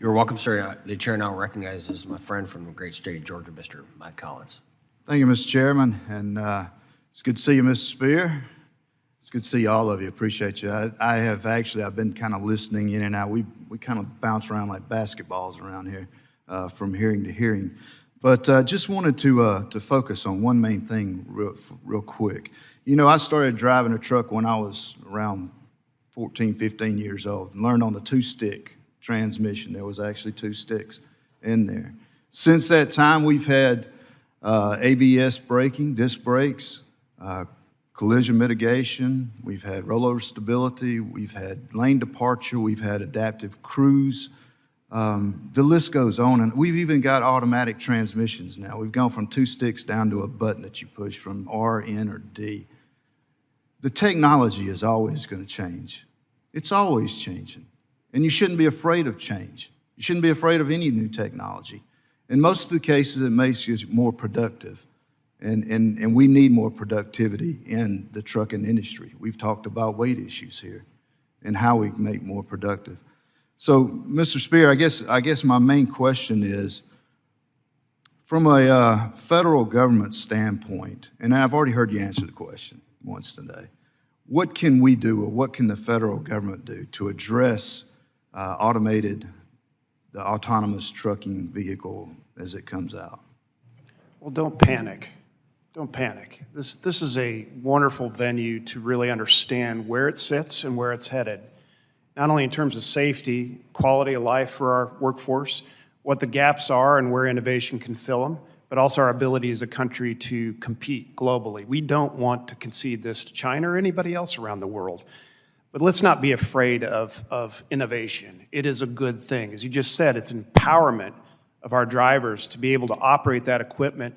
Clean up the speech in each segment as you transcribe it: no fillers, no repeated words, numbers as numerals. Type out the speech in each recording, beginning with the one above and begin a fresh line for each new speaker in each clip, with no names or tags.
You're welcome, sir. The chair now recognizes my friend from the great state of Georgia, Mr. Mike Collins.
Thank you, Mr. Chairman, and it's good to see you, Mr. Spear. It's good to see all of you. Appreciate you. I've been kind of listening in and out. We kind of bounce around like basketballs around here, from hearing to hearing. But just wanted to focus on one main thing real quick. You know, I started driving a truck when I was around 14, 15 years old, and learned on the two-stick transmission. There was actually two sticks in there. Since that time, we've had ABS braking, disc brakes, collision mitigation, we've had rollover stability, we've had lane departure, we've had adaptive cruise. The list goes on, and we've even got automatic transmissions now. We've gone from two sticks down to a button that you push from R, N, or D. The technology is always going to change. It's always changing. And you shouldn't be afraid of change. You shouldn't be afraid of any new technology. In most of the cases, it makes you more productive. And we need more productivity in the trucking industry. We've talked about weight issues here and how we make more productive. So, Mr. Spear, I guess my main question is, from a federal government standpoint, and I've already heard you answer the question once today, what can we do, or what can the federal government do to address the autonomous trucking vehicle as it comes out?
Well, don't panic. Don't panic. This is a wonderful venue to really understand where it sits and where it's headed, not only in terms of safety, quality of life for our workforce, what the gaps are and where innovation can fill them, but also our ability as a country to compete globally. We don't want to concede this to China or anybody else around the world. But let's not be afraid of innovation. It is a good thing. As you just said, it's empowerment of our drivers to be able to operate that equipment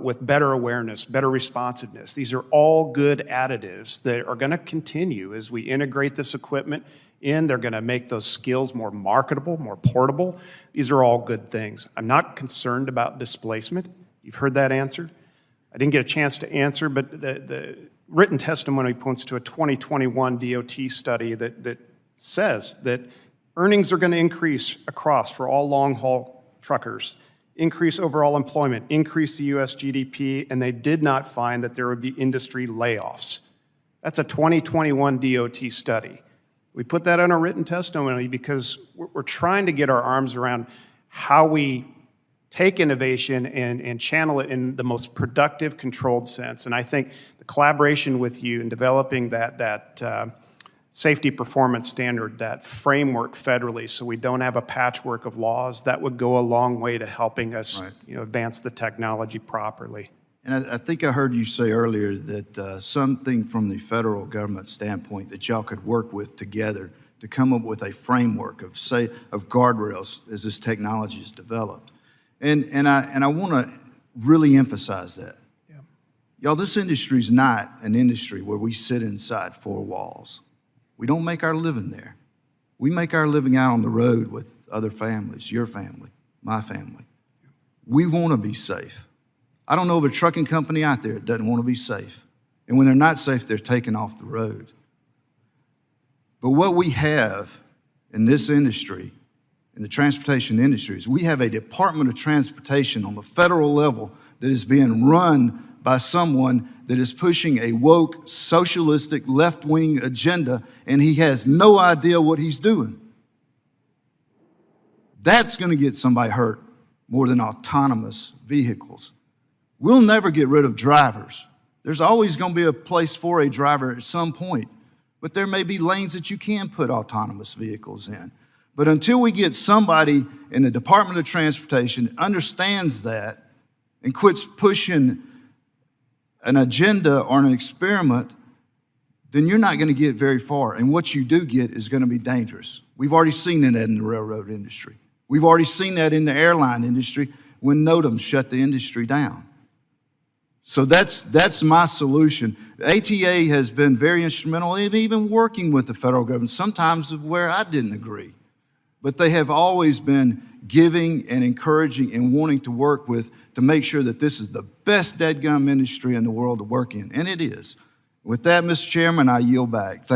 with better awareness, better responsiveness. These are all good additives that are going to continue as we integrate this equipment in. They're going to make those skills more marketable, more portable. These are all good things. I'm not concerned about displacement. You've heard that answer. I didn't get a chance to answer, but the written testimony points to a 2021 DOT study that says that earnings are going to increase across for all long-haul truckers, increase overall employment, increase the U.S. GDP, and they did not find that there would be industry layoffs. That's a 2021 DOT study. We put that in a written testimony because we're trying to get our arms around how we take innovation and channel it in the most productive, controlled sense. And I think the collaboration with you in developing that safety performance standard, that framework federally, so we don't have a patchwork of laws, that would go a long way to helping us advance the technology properly.
And I think I heard you say earlier that something from the federal government standpoint that y'all could work with together to come up with a framework of guardrails as this technology is developed. And I want to really emphasize that. Yeah. Y'all, this industry is not an industry where we sit inside four walls. We don't make our living there. We make our living out on the road with other families, your family, my family. We want to be safe. I don't know of a trucking company out there that doesn't want to be safe. And when they're not safe, they're taken off the road. But what we have in this industry, in the transportation industry, is we have a Department of Transportation on the federal level that is being run by someone that is pushing a woke, socialistic, left-wing agenda, and he has no idea what he's doing. That's going to get somebody hurt more than autonomous vehicles. We'll never get rid of drivers. There's always going to be a place for a driver at some point, but there may be lanes that you can put autonomous vehicles in. But until we get somebody in the Department of Transportation that understands that and quits pushing an agenda or an experiment, then you're not going to get very far. And what you do get is going to be dangerous. We've already seen that in the railroad industry. We've already seen that in the airline industry when NOTAM shut the industry down. So that's my solution. ATA has been very instrumental in even working with the federal government, sometimes where I didn't agree. But they have always been giving and encouraging and wanting to work with to make sure that this is the best dadgum industry in the world to work in, and it is. With that, Mr. Chairman, I yield back. Thank